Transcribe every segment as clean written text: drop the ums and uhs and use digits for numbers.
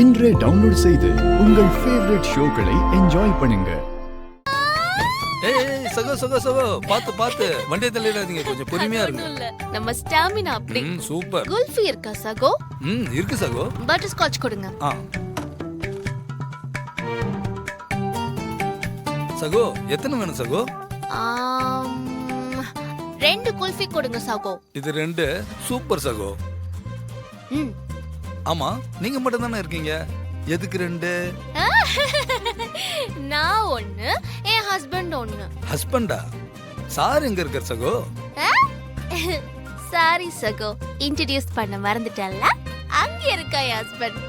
இன்றே டவுன்லோட் செய்து உங்கள் ஃபேவரட் ஷோக்களை என்ஜாய் பண்ணுங்க. ஏய் சகோ சகோ சகோ பாத்து வண்டியை தள்ளிடாதீங்க, கொஞ்சம் பொறுமையா இருங்க. நம்ம ஸ்டாமினா அப்படி. சூப்பர். குல்ஃபி இருக்கா சகோ? இருக்கு சகோ. பட்டர் ஸ்காட்ச் கொடுங்க. சகோ எத்தனை வேணும் சகோ? 2 குல்ஃபி கொடுங்க சகோ. இது 2 சூப்பர் சகோ. ஆமா நீங்க மட்டும் தானே இருக்கீங்க, எதுக்கு 2? நான் ஒன்னு, என் ஹஸ்பண்ட் ஒன்னு. ஹஸ்பண்டா? சார் எங்க இருக்கார் சகோ? சாரி சகோ, இன்ட்ரோடியூஸ் பண்ண மறந்துட்டல்ல. அங்க இருக்கா என் ஹஸ்பண்ட்.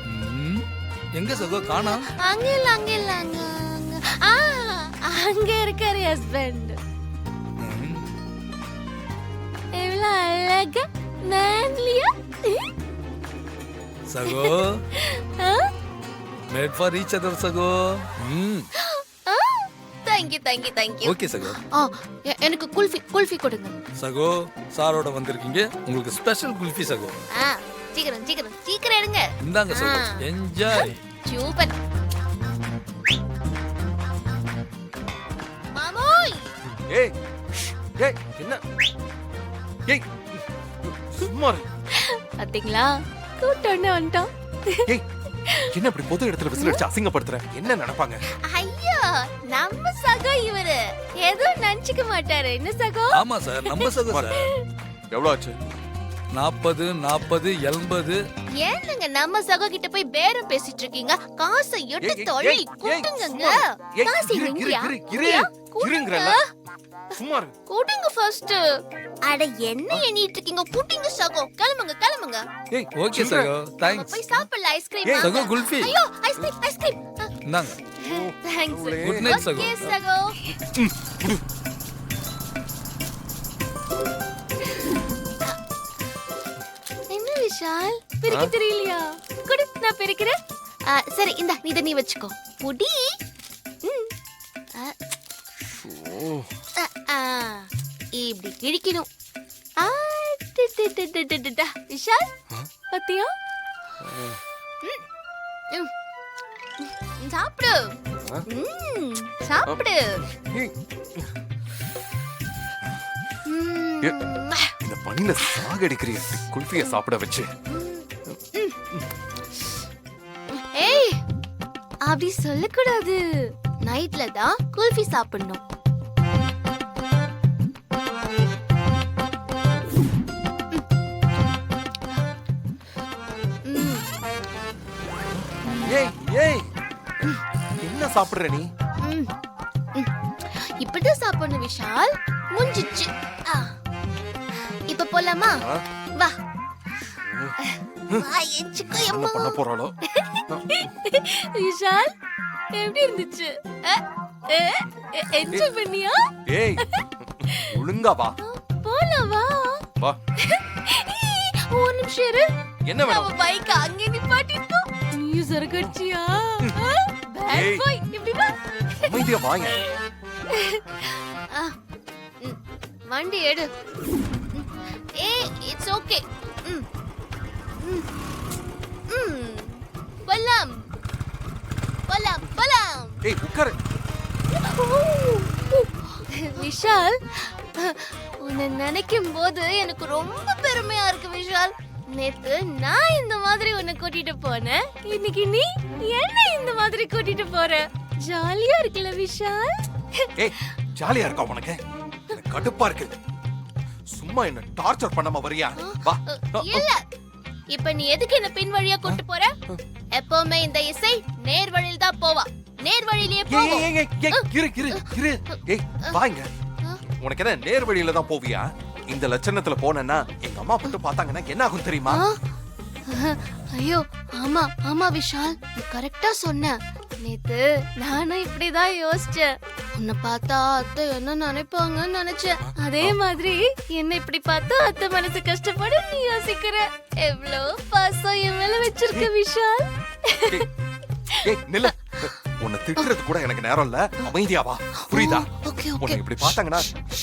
எங்க சகோ காணா? அங்க இல்ல அங்க இருக்காரு என் ஹஸ்பண்ட். எவ்வளவு அழகா மேன்லியா சகோ. மேட் ஃபார் ஈச் அதர் சகோ. Thank you. ஓகே சகோ. எனக்கு குல்ஃபி கொடுங்க. சகோ சாரோட வந்திருக்கீங்க, உங்களுக்கு ஸ்பெஷல் குல்ஃபி சகோ. சீக்கிரம் எடுங்க. இந்தாங்க சகோ, என்ஜாய். சூப்பர். மாமோய். ஏய் என்ன? ஏய் சும்மா இரு. பாத்தீங்களா, கூட்டோன்னு வந்துட்டோம். ஏய் என்ன இப்படி பொது இடத்துல விசில் அடிச்சு அசிங்கப்படுத்துற? என்ன நினைப்பாங்க? ஐயோ நம்ம சகோ இவரு ஏதோ நினைச்சுக்க மாட்டாரு. என்ன சகோ? ஆமா சார், நம்ம சகோ சார். எவ்வளவு ஆச்சு? 40 80. ஏனுங்க நம்ம சகோ கிட்ட போய் பேரம் பேசிட்டு இருக்கீங்க? காசை எடுத்து தொலை கூட்டுங்க. காசு எங்கயா? இருங்கறல. சும்மா இரு. கூட்டுங்க ஃபர்ஸ்ட். அட என்ன எண்ணிட்டு இருக்கீங்க? கூட்டுங்க சகோ. கிளம்புங்க. ஏய் ஓகே சகோ, தேங்க்ஸ். போய் சாப்பிடலாம் ஐஸ்கிரீம். சகோ குல்ஃபி. ஐயோ ஐஸ்கிரீம். இந்தாங்க. தேங்க்ஸ். குட் நைட் சகோ. ஓகே சகோ. என்ன விஷால், பிரிக்க தெரியலையா? குடு, நான் பிரிக்கிறேன். சரி இந்தா, இத நீ வச்சுக்கோ. புடி. இப்படி கிழிக்கணும். விஷால் பத்தியா? சாப்பிடு. சாப்பிடு. இந்த பனில சாகடிக்கிறிய குல்ஃபிய சாப்பிட வச்சு. ஏய் அப்படி சொல்லக்கூடாது. நைட்ல தான் குல்ஃபி சாப்பிடணும். ஏய் என்ன சாப்பிடுற நீ? இப்படிதான் சாப்பிடணும் விஷால். முடிஞ்சிச்சு. இப்ப போலாமா? வா. என்ன பண்ண போறாளோ? விஷால் எப்படி இருந்துச்சு? என்ஜாய் பண்ணியா? ஏய் ஒழுங்கா வா. போலாம் வா. வா. ஒரு நிமிஷம் இரு. என்ன வேணும்? நம்ம பைக் அங்க நிப்பாட்டிட்டோம். நீ சரக்கடிச்சியா? Bad boy. இப்படி வா. அமைதியா வாங்க. வண்டி எடு. ஏய் இட்ஸ் ஓகே. போலாம். ஏய் உட்காரு. விஷால், உன்னை நினைக்கும் போது எனக்கு ரொம்ப பெருமையா இருக்கு விஷால். நேத்து நான் இந்த மாதிரி உன்னை கூட்டிட்டு போனேன், இன்னைக்கு நீ என்ன இந்த மாதிரி கூட்டிட்டு போற. ஜாலியா இருக்குல்ல விஷால்? ஏய் ஜாலியா இருக்கா உனக்கு? எனக்கு கடுப்பா இருக்கு. சும்மா என்ன டார்ச்சர் பண்ணாம வரியா? வா. இல்ல, இப்ப நீ எதுக்கு என்ன பின் வழியா கூட்டி போற? எப்பவுமே இந்த இசை நேர் வழியில் தான் போவா. நேர் வழியிலேயே போவோம். இரு. ஏய் வாங்க. உனக்கு என்ன நேர் வழியில தான் போவியா? இந்த லட்சணத்துல போனேன்னா எங்க அம்மா மட்டும் பார்த்தாங்கன்னா என்ன ஆகும் தெரியுமா? ஐயோ ஆமா விஷால், நீ கரெக்டா சொன்ன. நேத்து நானும் இப்படிதான் யோசிச்சேன். உன்னை பார்த்தா அத்தை என்ன நினைப்பாங்கன்னு நினைச்சேன். அதே மாதிரி என்ன இப்படி பார்த்தா அத்தை மனசு கஷ்டப்பட நீ யோசிக்கிற. எவ்வளவு பாசம் என் மேல வச்சிருக்க விஷால். ஏய் நில்ல. உன்னை திட்டுறது கூட எனக்கு நேரம் இல்ல. அமைதியா வா. புரியுதா? உன்னை இப்படி பார்த்தாங்கன்னா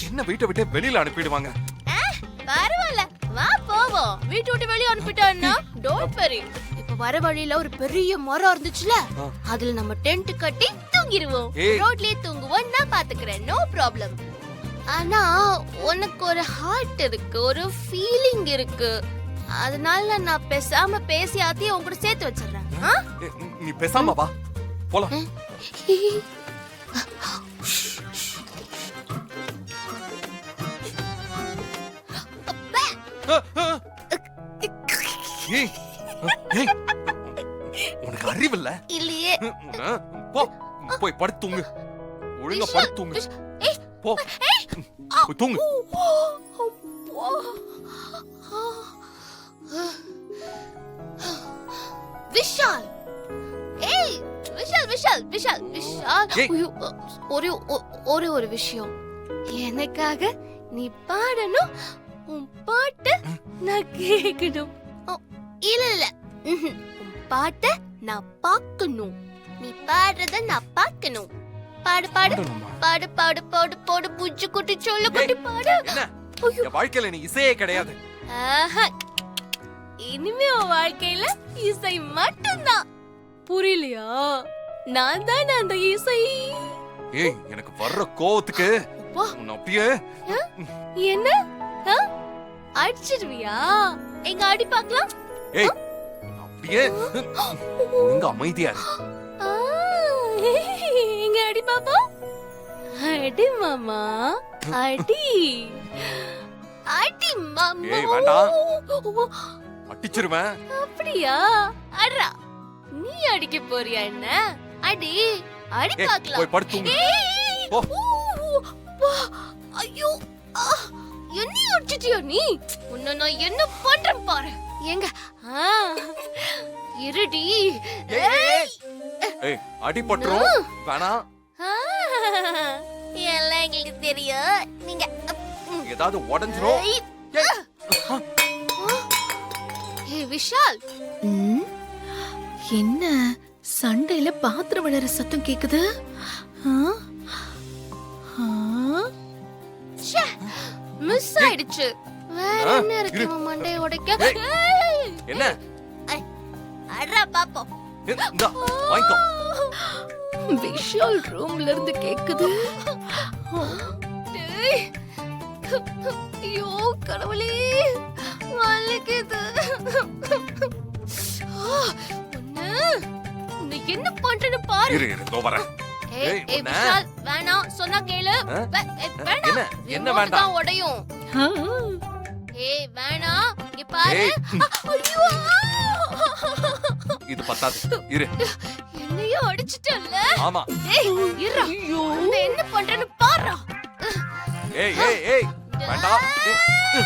என்ன வீட்டை விட்டு வெளியில அனுப்பிடுவாங்க. பரவாயில்ல, வா போவோம். வீட்டு விட்டு வெளியே அனுப்பிட்டான்னா டோன்ட் வரி. இப்ப அப்ப வர வழியில ஒரு பெரிய மரம் இருந்துச்சுல, ஆ. அதுல நம்ம டென்ட் கட்டி தூங்கிடுவோம். ஏய். ரோட்லயே தூங்குவோம், நான் பாத்துக்கிறேன், நோ ப்ராப்ளம். ஆனா உனக்கு ஒரு ஹார்ட் இருக்கு, ஒரு ஃபீலிங் இருக்கு. அதனால நான் பேசாம பேசி ஆத்தி உன் கூட சேர்த்து வச்சிடுறேன். ஆ? நீ பேசாம வா போலாம். ஏய், ஏய், உனக்கு அறிவில்ல? இல்லையே. போ போய் படுத்து தூங்கு. ஒழுங்கா படுத்து தூங்கு. போ போய் தூங்கு. விஷால், ஏய் விஷால் விஷால் விஷால் விஷால், ஏய். ஐயோ, ஒரே ஒரு விஷயம். எனக்காக நீ பாடணும், உன் பாட்டு நான் கேட்கணும். ஓ, இல்ல இல்ல, உன் பாட்ட நான் பார்க்கணும். நீ பாடுறத நான் பார்க்கணும். பாடு பாடு பாடு பாடு பாடு பாடு புஜ்ஜு குட்டி சொல்ல குட்டி பாடு. என்ன என் வாழ்க்கையில நீ இசையே கிடையாது. ஆஹா, இனிமே உன் வாழ்க்கையில இசை மட்டும்தான். புரியலையா? நான் தான் அந்த இசை. ஏய், எனக்கு வர்ற கோவத்துக்கு அப்பா, உன்னை அப்படியே என்ன ஆ? அடிச்சிடுவியா? எங்க அடி பார்க்கலாம். ஏய் அப்படியே ஒழுங்கா அமைதியா இரு. ஆ, எங்க அடி பாப்பா. அடி மாமா, அடி அடி மாமா. ஏய், வேண்டாம். அடிச்சிருவேன். அப்படியா? அடா, நீ அடிக்க போறியா என்ன? அடி அடி ஏய், பார்க்கலாம். போய் படுத்து தூங்கு. ஏய், போ. வா, ஐயோ, ஆ, என்னைய அடிச்சிட்டியா நீ? உன்னை நான் என்ன பண்றேன் பாரு. எங்க ஆ, இருடி. ஏய், ஏய், ஏய், அடிபட்டுரும். வேணாம். ஆ, எல்லாம் எங்களுக்கு தெரியும். நீங்க ஏதாவது உடைஞ்சிரும். ஏய், ஏய், ஏய் விஷால், ம், என்ன சண்டையில பாத்திரம் விழற சத்தம் கேக்குது? ஆ? ஆ? ச்சே, மிஸ் ஆயிடுச்சு. வேற ஆ, என்ன இருக்கு இரு. இவன் மண்டையை உடைக்க? ஏய். ஏய், என்ன அட்ரா பாப்போம். இந்தா, வாங்கிக்கோ. விஷால் ரூம்ல இருந்து கேக்குது. டேய், ஐயோ கடவுளே, வலிக்குது. உன்னை என்ன பண்றேன்னு பாரு. இரு இரு, இதோ வரேன். ஏய், ஏய், ஏய் உன்னை- விஷால், வேணாம் சொன்னா கேளு. ஆ? வேணாம். என்ன என்ன remote வேண்டாம்? தான் உடையும். ஆ, ஏய் வேணாம், இங்க பாரு. ஏய், ஐயோ, இது பத்தாது. இரு. என்னையும் அடிச்சிட்டல்ல. ஆமா. ஏய் இருடா, உன்னை என்ன பண்றேன்னு பாருடா. ஏய் ஏய் ஏய், வேண்டாம். ஏய்,